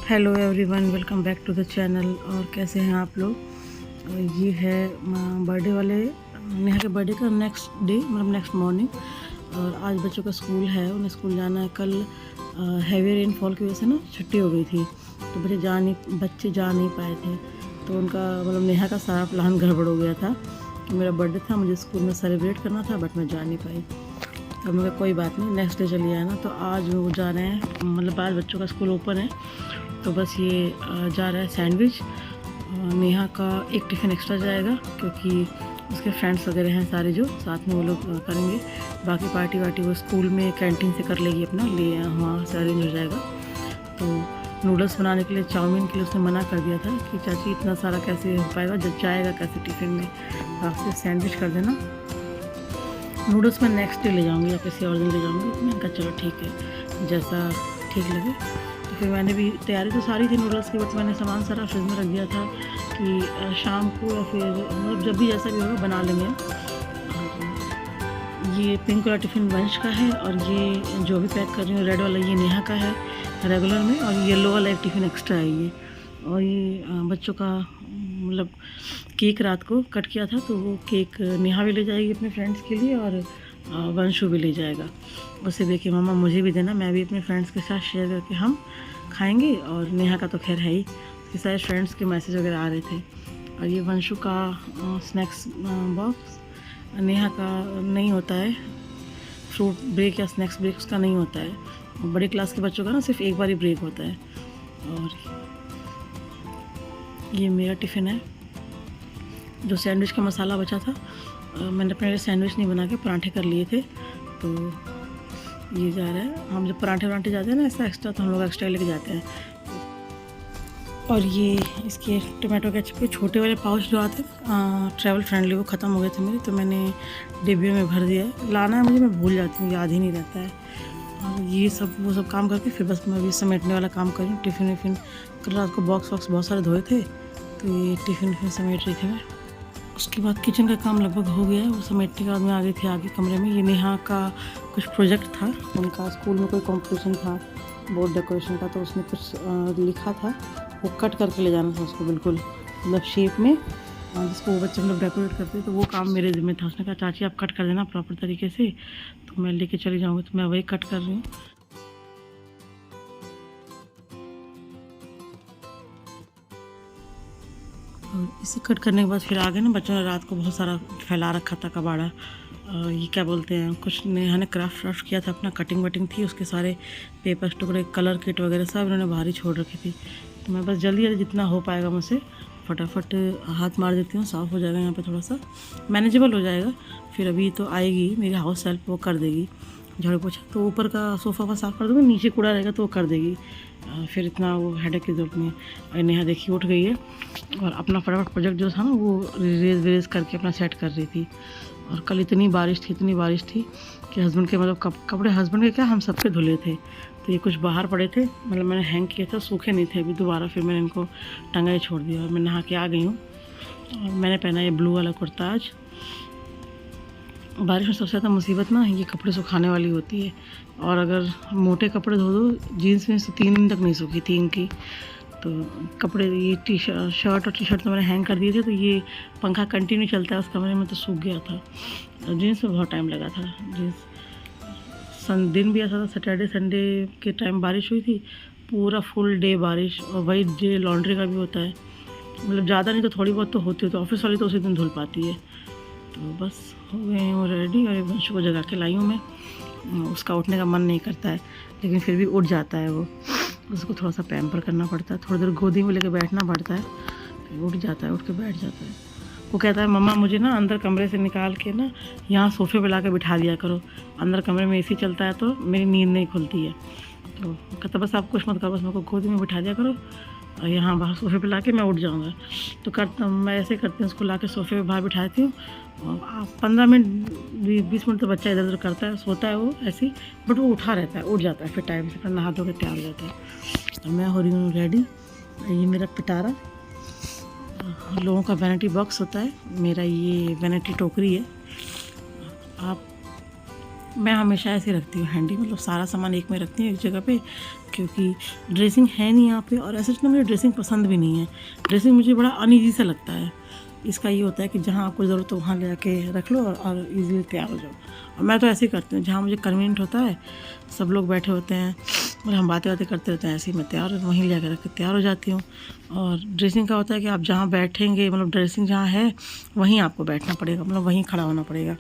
Hello everyone, welcome back to the channel. और कैसे हैं आप लोग? ये है बर्थडे वाले नेहा के बर्थडे का नेक्स्ट डे, मतलब नेक्स्ट मॉर्निंग। और आज बच्चों का स्कूल है, उन्हें स्कूल जाना है। कल हैवी रेनफॉल की वजह से ना छुट्टी हो गई थी, तो बच्चे जा नहीं पाए थे। तो उनका मतलब नेहा का सारा प्लान गड़बड़ हो गया था कि मेरा बर्थडे था, मुझे स्कूल में सेलिब्रेट करना था, बट मैं जा नहीं पाई। तो मैं कोई बात नहीं, नेक्स्ट डे चलिए आना। तो आज वो जा रहे हैं, मतलब आज बच्चों का स्कूल ओपन है, तो बस ये जा रहा है सैंडविच। नेहा का एक टिफ़िन एक्स्ट्रा जाएगा क्योंकि उसके फ्रेंड्स वगैरह हैं सारे, जो साथ में वो लोग करेंगे। बाकी पार्टी वार्टी वो स्कूल में कैंटीन से कर लेगी, अपना ले वहाँ से अरेंज हो जाएगा। तो नूडल्स बनाने के लिए, चाउमीन के लिए उसने मना कर दिया था कि चाची इतना सारा कैसे हो पाएगा, जब जाएगा कैसे टिफ़िन में, आप सिर्फ सैंडविच कर देना। नूडल्स मैं नेक्स्ट डे ले जाऊँगी या किसी और दिन ले जाऊँगी। मैंने कहा चलो ठीक है, जैसा ठीक लगे। तो फिर मैंने भी तैयारी तो सारी थी नूडल्स की, बट मैंने सामान सारा फ्रिज में रख दिया था कि शाम को या फिर मतलब जब भी जैसा भी होगा बना लेंगे। ये पिंक वाला टिफ़िन वंश का है, और ये जो भी पैक कर रही हूँ रेड वाला ये नेहा का है रेगुलर में, और येलो वाला एक टिफ़िन एक्स्ट्रा है ये। और ये बच्चों का मतलब केक रात को कट किया था, तो वो केक नेहा भी ले जाएगी अपने फ्रेंड्स के लिए, और वंशु भी ले जाएगा। उसे देखिए मम्मा मुझे भी देना, मैं भी अपने फ्रेंड्स के साथ शेयर करके हम खाएंगे। और नेहा का तो खैर है ही, उसके सारे फ्रेंड्स के मैसेज वगैरह आ रहे थे। और ये वंशु का स्नैक्स बॉक्स, नेहा का नहीं होता है फ्रूट ब्रेक या स्नैक्स ब्रेक, उसका नहीं होता है। बड़े क्लास के बच्चों का ना सिर्फ एक बार ही ब्रेक होता है। और ये मेरा टिफ़िन है। जो सैंडविच का मसाला बचा था, मैंने अपने लिए सैंडविच नहीं बना के पराठे कर लिए थे, तो ये जा रहा है। हम जब पराठे जाते हैं ना ऐसा एक्स्ट्रा, तो हम लोग एक्स्ट्रा लेके जाते हैं। और ये इसके टोमेटो केचप के छोटे वाले पाउच जो आते हैं ट्रैवल फ्रेंडली, वो ख़त्म हो गए थे मेरे, तो मैंने डिब्बे में भर दिया है। लाना है मुझे, मैं भूल जाती हूँ, याद ही नहीं रहता है। और ये सब वो सब काम करके फिर बस मैं अभी समेटने वाला काम कर रही हूँ। टिफ़िन विफ़िन कल रात को बॉक्स वॉक्स बहुत सारे धोए थे, तो ये टिफ़िन विफ़िन समेट रही थी मैं। उसके बाद किचन का काम लगभग हो गया है, वो समेटने के बाद मैं आ गई थी आगे कमरे में। ये नेहा का कुछ प्रोजेक्ट था, उनका स्कूल में कोई कंपटीशन था बोर्ड डेकोरेशन का, तो उसमें कुछ लिखा था, वो कट करके ले जाना था उसको, बिल्कुल मतलब शेप में, जिसको वो बच्चे लोग डेकोरेट करते हैं। तो वो काम मेरे ज़िम्मे था। उसने कहा चाची आप कट कर देना प्रॉपर तरीके से, तो मैं लेके चली जाऊँगी। तो मैं वही कट कर रही हूँ। और इसे कट करने के बाद फिर आगे ना बच्चों ने रात को बहुत सारा फैला रखा था कबाड़ा। ये क्या बोलते हैं, कुछ नेहा ने क्राफ्ट किया था अपना, कटिंग वटिंग थी, उसके सारे पेपर टुकड़े, कलर किट वगैरह सब इन्होंने बाहर ही छोड़ रखी थी। तो मैं बस जल्दी जितना हो पाएगा मुझसे फटाफट हाथ मार देती हूँ, साफ़ हो जाएगा यहाँ पे, थोड़ा सा मैनेजेबल हो जाएगा। फिर अभी तो आएगी मेरी हाउस हेल्प, वो कर देगी झाड़ू पोछा। तो ऊपर का सोफ़ा का साफ़ कर दूँगी, नीचे कूड़ा रहेगा तो वो कर देगी, फिर इतना वो हेडेक की जरूरत नहीं है। और नेहा देखिए उठ गई है, और अपना फटाफट प्रोजेक्ट जो था ना वो रेज वेज करके अपना सेट कर रही थी। और कल इतनी बारिश थी कि हस्बैंड के मतलब कपड़े हस्बैंड के क्या, हम सबके धुले थे। तो ये कुछ बाहर पड़े थे, मतलब मैंने हैंग किए थे, सूखे नहीं थे अभी, दोबारा फिर मैंने इनको टंगा ही छोड़ दिया। और मैं नहा के आ गई हूँ, और मैंने पहना ये ब्लू वाला कुर्ता आज। बारिश में सबसे ज़्यादा मुसीबत ना ये कपड़े सुखाने वाली होती है। और अगर मोटे कपड़े धो दो, जीन्स में से 3 दिन तक नहीं सूखी थी इनकी। तो कपड़े, ये शर्ट और टी शर्ट तो मैंने हैंग कर दिए थे, तो ये पंखा कंटिन्यू चलता है उस कमरे में, तो सूख गया था। जीन्स में बहुत टाइम लगा था। जीन्स दिन भी ऐसा था, सैटरडे संडे के टाइम बारिश हुई थी, पूरा फुल डे बारिश। और वही डे लॉन्ड्री का भी होता है, मतलब ज़्यादा नहीं तो थोड़ी बहुत तो होती है, तो ऑफिस वाली तो उसी दिन धुल पाती है। तो बस हो गए हैं वो रेडी। और वंशु को जगा के लाई हूँ मैं, उसका उठने का मन नहीं करता है, लेकिन फिर भी उठ जाता है वो। उसको थोड़ा सा पैम्पर करना पड़ता है, थोड़ी देर गोदी में लेके बैठना पड़ता है, फिर उठ जाता है, उठ के बैठ जाता है। वो कहता है मम्मा मुझे ना अंदर कमरे से निकाल के ना यहाँ सोफ़े पे ला के बिठा दिया करो, अंदर कमरे में एसी चलता है तो मेरी नींद नहीं खुलती है। तो कहता बस आप कुछ मत करो, बस मेरे को गोदी में बिठा दिया करो, और यहाँ बाहर सोफ़े पे ला के मैं उठ जाऊँगा। तो मैं ऐसे करती हूँ, उसको ला के सोफ़े पे बाहर बिठाती हूँ, और 15 मिनट 20 मिनट तो बच्चा इधर उधर करता है, सोता है वो ऐसे ही, बट वो उठा रहता है, उठ जाता है फिर टाइम से, फिर नहा धो के तैयार हो जाता है। तो मैं हो रही हूँ रेडी। ये मेरा पिटारा लोगों का वैनिटी बॉक्स होता है, मेरा ये वैनिटी टोकरी है। आप मैं हमेशा ऐसे रखती हूँ हैंडी, मतलब सारा सामान एक में रखती हूँ एक जगह पे, क्योंकि ड्रेसिंग है नहीं यहाँ पे, और ऐसे ना मुझे ड्रेसिंग पसंद भी नहीं है। ड्रेसिंग मुझे बड़ा अनईजी सा लगता है। इसका ये होता है कि जहाँ आपको ज़रूरत हो वहाँ ले आके रख लो और इजीली तैयार हो जाओ। और मैं तो ऐसे ही करती हूँ, जहाँ मुझे कन्वीनियंट होता है, सब लोग बैठे होते हैं और हम बातें करते होते हैं, ऐसे ही मैं तैयार वहीं ले आकर रख के तैयार हो जाती हूँ। और ड्रेसिंग का होता है कि आप जहाँ बैठेंगे, मतलब ड्रेसिंग जहाँ है वहीं आपको बैठना पड़ेगा, मतलब वहीं खड़ा होना पड़ेगा।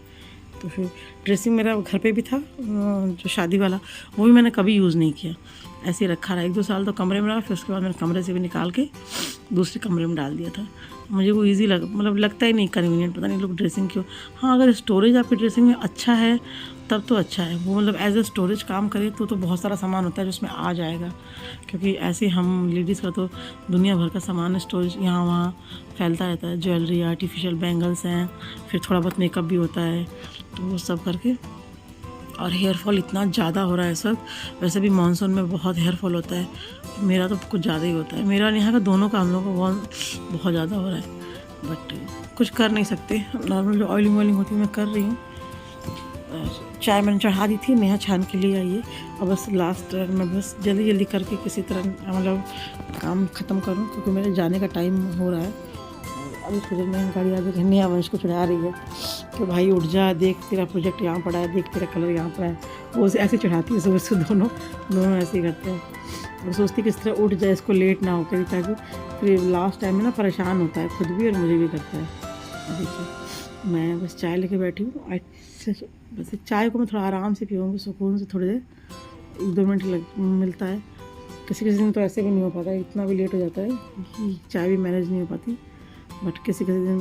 तो फिर ड्रेसिंग मेरा घर पे भी था जो शादी वाला, वो भी मैंने कभी यूज़ नहीं किया, ऐसे ही रखा रहा। 1-2 साल तो कमरे में रहा, फिर उसके बाद मैंने कमरे से भी निकाल के दूसरे कमरे में डाल दिया था। मुझे वो इजी मतलब लगता ही नहीं कन्वीनियंट, पता नहीं लोग ड्रेसिंग क्यों। हाँ, अगर स्टोरेज आपकी ड्रेसिंग में अच्छा है तब तो अच्छा है, वो मतलब एज ए स्टोरेज काम करे तो बहुत सारा सामान होता है जो उसमें आ जाएगा। क्योंकि ऐसे हम लेडीज़ का तो दुनिया भर का सामान स्टोरेज यहाँ वहाँ फैलता रहता है, ज्वेलरी, आर्टिफिशियल बैंगल्स हैं, फिर थोड़ा बहुत मेकअप भी होता है, तो वो सब करके। और हेयर फॉल इतना ज़्यादा हो रहा है इस वक्त, वैसे भी मानसून में बहुत हेयर फॉल होता है, मेरा तो कुछ ज़्यादा ही होता है। मेरा और यहाँ का दोनों का, हम लोगों का बहुत ज़्यादा हो रहा है, बट कुछ कर नहीं सकते। नॉर्मल जो ऑयलिंग वॉइलिंग होती है मैं कर रही हूँ। चाय मैंने चढ़ा दी थी, नेहा छान के लिए आई है, और बस लास्ट मैं बस जल्दी जल्दी करके किसी तरह मतलब काम ख़त्म करूँ, क्योंकि मेरे जाने का टाइम हो रहा है। अभी थोड़ी मैं गाड़ी आगे नेहा वंश को चढ़ा रही है कि भाई उठ जा, देख तेरा प्रोजेक्ट यहाँ पड़ा है, देख तेरा कलर यहाँ पड़ा है। वो ऐसे चढ़ाती है सुबह से, दोनों ऐसे ही करते हैं। और सोचती किस तरह उठ जाए, इसको लेट ना हो करी, ताकि फिर लास्ट टाइम में ना परेशान होता है खुद भी और मुझे भी करता है। देखिए मैं बस चाय लेके बैठी हूँ, बस चाय को मैं थोड़ा आराम से पीऊँगी, सुकून से, थोड़ी देर 1-2 मिनट मिलता है। किसी किसी दिन तो ऐसे भी नहीं हो पाता, इतना भी लेट हो जाता है कि चाय भी मैनेज नहीं हो पाती, बट किसी किसी दिन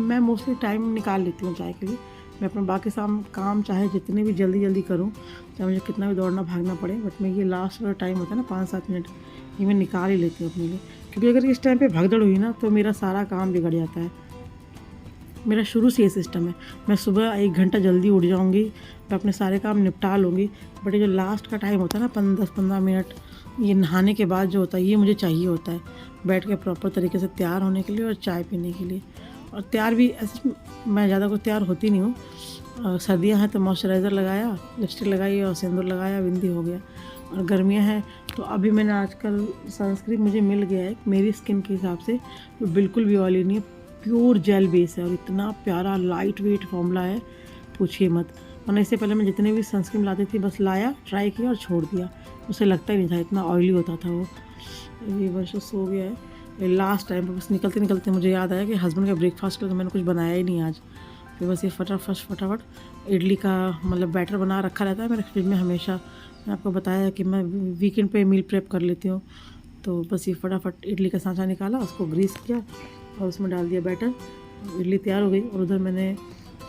मैं मोस्टली टाइम निकाल लेती हूँ चाय के लिए। मैं अपना बाकी काम चाहे जितने भी जल्दी करूँ, चाहे मुझे कितना भी दौड़ना भागना पड़े, बट मैं ये लास्ट वाला टाइम होता है ना 5-7 मिनट, ये मैं निकाल ही लेती हूँ अपने लिए। क्योंकि अगर इस टाइम पे भगदड़ हुई ना तो मेरा सारा काम बिगड़ जाता है। मेरा शुरू से ये सिस्टम है, मैं सुबह 1 घंटा जल्दी उठ जाऊँगी, मैं अपने सारे काम निपटा लूँगी, बट ये जो लास्ट का टाइम होता है ना 10-15 मिनट, ये नहाने के बाद जो होता है, ये मुझे चाहिए होता है बैठ के प्रॉपर तरीके से तैयार होने के लिए और चाय पीने के लिए। और तैयार भी ऐसे मैं ज़्यादा कुछ तैयार होती नहीं हूँ। सर्दियाँ हैं तो मॉइस्चराइज़र लगाया, लिपस्टिक लगाई और सिंदूर लगाया, बिंदी हो गया। और गर्मियाँ हैं तो अभी मैंने आजकल सनस्क्रीन मुझे मिल गया है मेरी स्किन के हिसाब से, तो बिल्कुल भी ऑयली नहीं है, प्योर जेल बेस है और इतना प्यारा लाइट वेट फॉर्मूला है, पूछिए मत। वरना इससे पहले मैं जितने भी सनस्क्रीन लाती थी बस लाया, ट्राई किया और छोड़ दिया, उसे लगता ही नहीं था, इतना ऑयली होता था वो। ये वर्ष सो गया है। लास्ट टाइम पर बस निकलते निकलते मुझे याद आया कि हस्बैंड का ब्रेकफास्ट करके मैंने कुछ बनाया ही नहीं आज। फिर बस ये फटाफट इडली का मतलब बैटर बना रखा रहता है मेरे फ्रिज में हमेशा। मैं आपको बताया कि मैं वीकेंड पे मील प्रेप कर लेती हूँ, तो बस ये फटाफट इडली का सांचा निकाला, उसको ग्रीस किया और उसमें डाल दिया बैटर, इडली तैयार हो गई। और उधर मैंने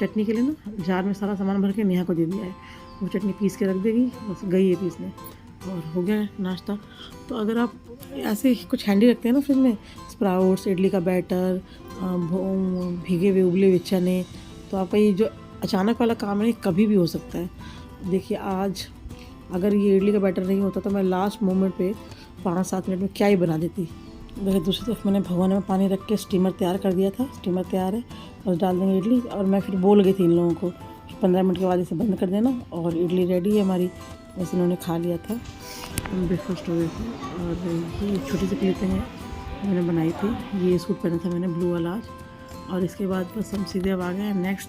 चटनी के लिए ना जार में सारा सामान भर के नेहा को दे दिया है, वो चटनी पीस के रख देगी, बस गई है पीसने और हो गया नाश्ता। तो अगर आप ऐसे कुछ हैंडी रखते हैं ना फ्रिज में, स्प्राउट्स, इडली का बैटर, भीगे हुए उबले हुए चने, तो आपका ये जो अचानक वाला काम है कभी भी हो सकता है। देखिए आज अगर ये इडली का बैटर नहीं होता तो मैं लास्ट मोमेंट पे 5-7 मिनट में क्या ही बना देती। देखिए दूसरी तरफ मैंने भगोने में पानी रख के स्टीमर तैयार कर दिया था, स्टीमर तैयार है, बस डाल देंगे इडली। और मैं फिर बोल गई थी इन लोगों को 15 मिनट के बाद इसे बंद कर देना, और इडली रेडी है हमारी। बस इन्होंने खा लिया था, ब्रेकफास्ट हो गया था। और ये छोटी सी क्लिपिंग है मैंने बनाई थी, ये सूट पहना था मैंने ब्लू वाला आज। और इसके बाद बस हम सीधे अब आ गए नेक्स्ट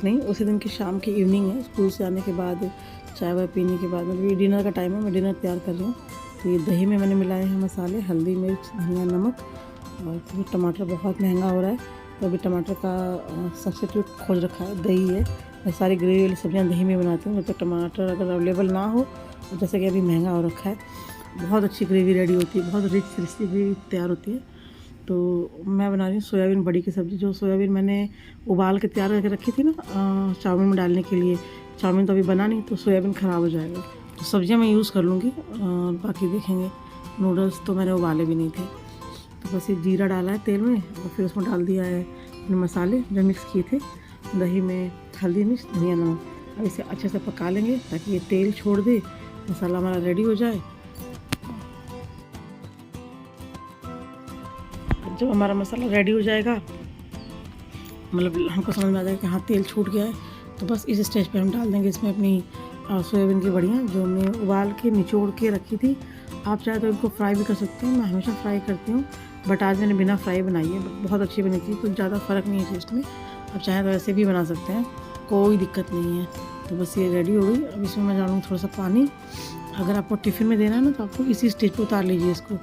नहीं, उसी दिन की शाम की इवनिंग है, स्कूल से आने के बाद चाय वाय पीने के बाद, मतलब ये डिनर का टाइम है, मैं डिनर तैयार कर रही हूँ। तो ये दही में मैंने मिलाए हैं मसाले, हल्दी, मिर्च, धनिया, नमक। और फिर टमाटर बहुत महंगा हो रहा है तो अभी टमाटर का सब्स्टिट्यूट खोज रखा है, दही है। मैं सारी ग्रेवी वाली सब्जियाँ दही में बनाती हूँ, जब तक टमाटर अगर अवेलेबल ना हो, तो जैसे कि अभी महंगा हो रखा है। बहुत अच्छी ग्रेवी रेडी होती है, बहुत रिच रेसिपी तैयार होती है। तो मैं बना रही हूँ सोयाबीन बड़ी की सब्ज़ी। जो सोयाबीन मैंने उबाल के तैयार करके रखी थी ना चाउमीन में डालने के लिए, चाउमीन तो अभी बना नहीं तो सोयाबीन ख़राब हो जाएगा, तो सब्जियाँ मैं यूज़ कर लूँगी। बाकी देखेंगे, नूडल्स तो मैंने उबाले भी नहीं थे। तो बस ये जीरा डाला है तेल में और फिर उसमें डाल दिया है मसाले जो मिक्स किए थे, दही में हल्दी, मिर्च, धनिया, नमक। अब इसे अच्छे से पका लेंगे ताकि ये तेल छोड़ दे, मसाला हमारा रेडी हो जाए। जब हमारा मसाला रेडी हो जाएगा, मतलब हमको समझ में आ जाएगा कि हाँ तेल छूट गया है, तो बस इस स्टेज पे हम डाल देंगे इसमें अपनी सोयाबीन की बड़ियाँ, जो हमने उबाल के निचोड़ के रखी थी। आप चाहे तो इनको फ्राई भी कर सकते हैं, मैं हमेशा फ्राई करती हूँ, बट आज मैंने बिना फ्राई बनाई है, बहुत अच्छी बनी थी, कुछ ज़्यादा फ़र्क नहीं है टेस्ट में। आप चाहें तो ऐसे भी बना सकते हैं, कोई दिक्कत नहीं है। तो बस ये रेडी हो गई। अब इसमें मैं डालूँगी थोड़ा सा पानी। अगर आपको टिफ़िन में देना है ना, तो आपको इसी स्टेज पर उतार लीजिए इसको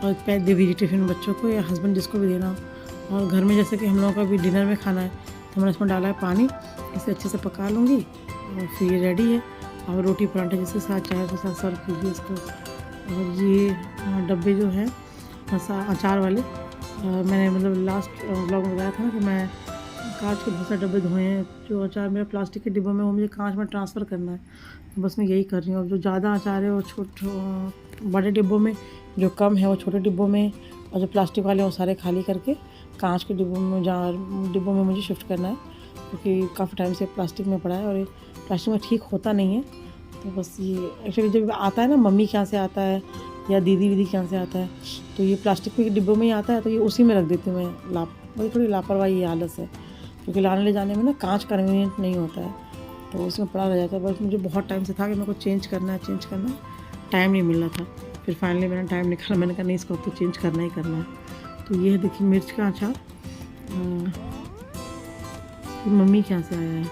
और पैक दे दीजिए टिफ़िन बच्चों को या हस्बैंड जिसको भी देना हो। और घर में जैसे कि हम लोगों का भी डिनर में खाना है, तो मैंने इसमें डाला है पानी। इसे अच्छे से पका लूँगी और फिर ये रेडी है। और रोटी पराठे जिसके साथ चाहे उसके साथ सर्व कीजिए इसको। और ये डब्बे जो है अचार वाले, मैंने मतलब लास्ट व्लॉग में बताया था ना कि मैं कांच के बहुत सारे डब्बे धोए हैं। जो अचार मेरा प्लास्टिक के डिब्बों में, वो मुझे कांच में ट्रांसफ़र करना है, तो बस मैं यही कर रही हूँ। अब जो ज़्यादा अचार है वो बड़े डिब्बों में, जो कम है वो छोटे डिब्बों में, और जो प्लास्टिक वाले हैं वो सारे खाली करके कांच के डिब्बों में मुझे शिफ्ट करना है, क्योंकि काफ़ी टाइम से प्लास्टिक में पड़ा है और ये प्लास्टिक में ठीक होता नहीं है। तो बस ये एक्चुअली जब आता है ना, मम्मी के यहाँ से आता है या दीदी के यहाँ से आता है, तो ये प्लास्टिक के डिब्बों में ही आता है, तो ये उसी में रख देती हूँ मैं। वही थोड़ी लापरवाही है, आलस है, क्योंकि लाने ले जाने में ना कांच कन्वीनियंट नहीं होता है, तो उसमें पड़ा रह जाता है। बस मुझे बहुत टाइम से था कि मेरे को चेंज करना है, टाइम नहीं मिल रहा था। फिर फाइनली मैंने टाइम निकाला, मैंने कहा नहीं, इसको तो चेंज करना ही करना है। तो ये देखिए मिर्च का अचार, मम्मी के यहाँ से आया है।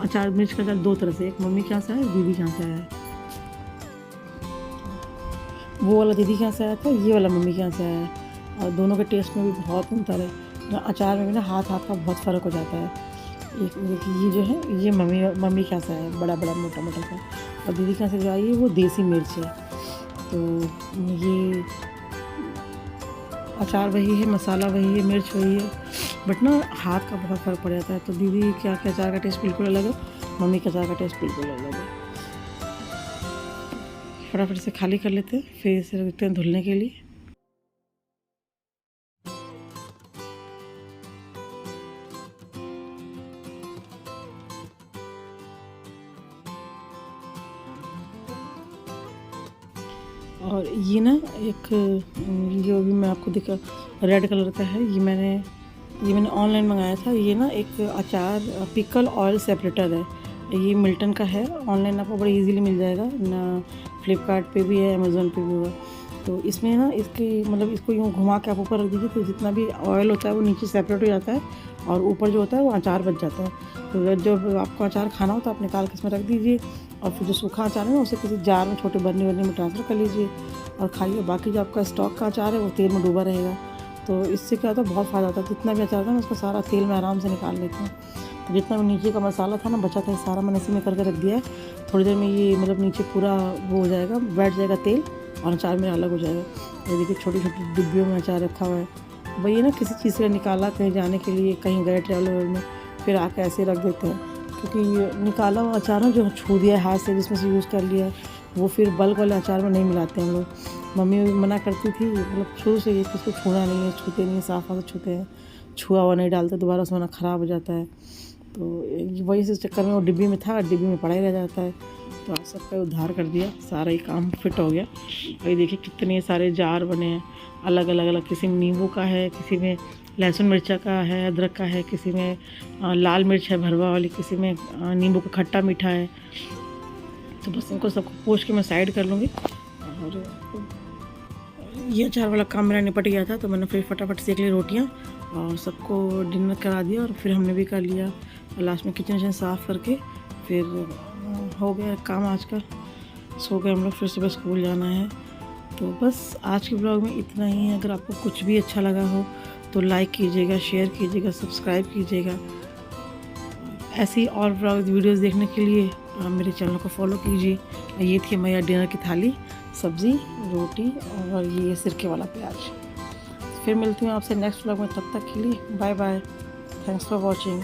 अचार, मिर्च का अचार दो तरह से, एक मम्मी के यहाँ से आया है, दीदी के यहाँ से आया है। वो वाला दीदी के यहाँ से आया था, ये वाला मम्मी के यहाँ से आया है, और दोनों के टेस्ट में भी बहुत अंतर है। अचार में भी ना हाथ का बहुत फ़र्क हो जाता है। एक देखिए ये जो है, ये मम्मी के यहाँ से आया है, बड़ा मोटा सा, और दीदी के यहाँ से जो आई है वो देसी मिर्च है। तो ये अचार वही है, मसाला वही है, मिर्च वही है, बट ना हाथ का बहुत फ़र्क पड़ जाता है। तो दीदी के अचार का टेस्ट बिल्कुल अलग है, मम्मी के अचार का टेस्ट बिल्कुल अलग है। फटाफट से खाली कर लेते हैं, फिर इसे रख देते हैं धुलने के लिए। और ये ना एक, जो भी मैं आपको दिखा, रेड कलर का है, ये मैंने ऑनलाइन मंगाया था। ये ना एक अचार पिकल ऑयल सेपरेटर है, ये मिल्टन का है। ऑनलाइन आपको बड़ा इजीली मिल जाएगा ना, फ्लिपकार्ट पे भी है, अमेज़ोन पे भी होगा। तो इसमें ना इसकी मतलब इसको यूँ घुमा के आप ऊपर रख दीजिए, तो जितना भी ऑयल होता है वो नीचे सेपरेट हो जाता है, और ऊपर जो होता है वो अचार बच जाता है। तो जब आपको अचार खाना हो तो आप निकाल के इसमें रख दीजिए, और फिर जो सूखा अचार है ना उसे किसी जार में, छोटे बर्नी में ट्रांसफ़र कर लीजिए और खाइए। बाकी जो आपका स्टॉक का अचार है वो तेल में डूबा रहेगा। तो इससे क्या होता है, बहुत फ़ायदा होता है। जितना भी अचार था ना उसका सारा तेल मैं आराम से निकाल लेती हूँ। तो जितना भी नीचे का मसाला था ना बचा था, सारा मैंने इसी में करके रख दिया है। थोड़ी देर में ये मतलब नीचे पूरा वो हो जाएगा, बैठ जाएगा तेल, और अचार मेरा अलग हो जाएगा। ये देखिए छोटी छोटी डिब्बियों में अचार रखा हुआ है। भाई ये ना किसी चीज़ से निकाला, कहीं जाने के लिए, कहीं गए ट्रैवल में, फिर आके ऐसे रख देते हैं, क्योंकि निकाला हुआ अचार ना जो छू दिया है हाथ से, जिसमें से यूज़ कर लिया है, वो फिर बल्क वाले अचार में नहीं मिलाते हम लोग। मम्मी मना करती थी, मतलब शुरू से ये किसको छूना नहीं है, छूते नहीं है, साफ हाथ से छूते हैं, छुआ हुआ नहीं डालते, दोबारा से ख़राब हो जाता है। तो वही से चक्कर में वो डिब्बी में था, डिब्बी में पड़ा ही रह जाता है। तो आज सबका उद्धार कर दिया, सारा ही काम फिट हो गया। भाई देखिए कितने सारे जार बने हैं, अलग अलग, किसी में नींबू का है, किसी में लहसुन मिर्चा का है, अदरक का है, किसी में लाल मिर्च है भरवा वाली, किसी में नींबू का खट्टा मीठा है। तो बस इनको सबको पोंछ के मैं साइड कर लूँगी। और ये अचार वाला काम मेरा निपट गया था, तो मैंने फिर फटाफट सेक ली रोटियाँ और सबको डिनर करा दिया, और फिर हमने भी कर लिया। लास्ट में किचन साफ़ करके फिर हो गया काम आज का। सो गए हम लोग, फिर सुबह स्कूल जाना है। तो बस आज के ब्लॉग में इतना ही है। अगर आपको कुछ भी अच्छा लगा हो तो लाइक कीजिएगा, शेयर कीजिएगा, सब्सक्राइब कीजिएगा। ऐसी और ब्लॉग वीडियोस देखने के लिए मेरे चैनल को फॉलो कीजिए। ये थी मेरा डिनर की थाली, सब्ज़ी, रोटी और ये सिरके वाला प्याज। फिर मिलती हूँ आपसे नेक्स्ट ब्लॉग में, तब तक के लिए bye bye. Thanks for watching.